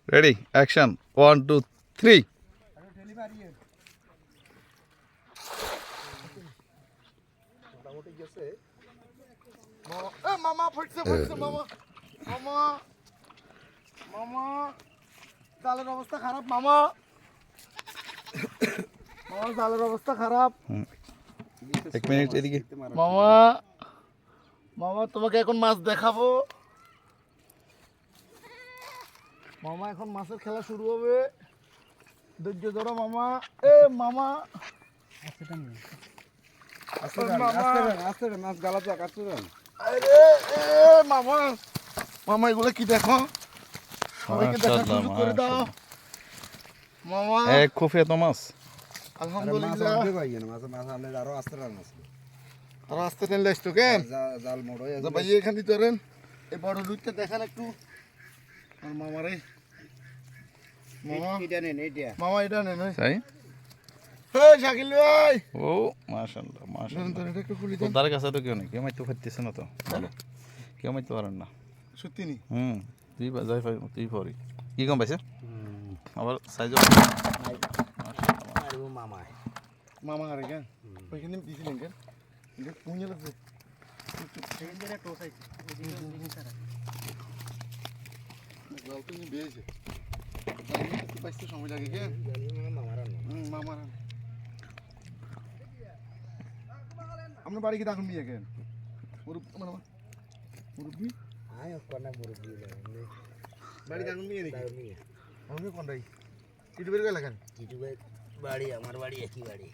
ready action 1 2 3 মামা ফুটছে ফুটছে মামা মামা মামা জালের অবস্থা খারাপ মামা মামা জালের অবস্থা খারাপ 1 মিনিট এদিকে মামা মামা তোমাকে এখন মাছ দেখাবো মামা এখন মাছের খেলা শুরু হবে ধৈর্য ধরো মামা এ মামা আরে এ মামা মামা এগুলো কি দেখো সবাইকে দেখা সুযোগ করে দাও মামা এক খুফিয়া তো মাছ আলহামদুলিল্লাহ আর আস্তে টেনলে আসতো কেন ভাই এখান দিতে পারেন এই বড় রুইটা দেখান একটু আর মামারে মামা মামা এটা নেন তাই হে শাকিল ভাই ও মাশাআল্লাহ মাশাআল্লাহ ধরেন এটা একটু খুলি দেন তার কাছে তো কেউ নেই কেউ মাইতে পারতেছে না তো ভালো কেউ মাইতে পারেন না সত্যি নি তুই যাই তুই পরি কি কম পাইছে আবার সাইজ মামা আরে কেন ওইখানে দিছিলেন কেন এটা পুঁজে লাগছে গল্প নিয়ে বেয়েছে পাইছে সময় লাগে কেন মামার আপনার বাড়ি কি দেখুন নিয়ে কেন মুরব্বী বাড়ি দেখুন নিয়ে নাকি আমি কোনটাই ইউটিউবের গেলে কেন বাড়ি আমার বাড়ি একই বাড়ি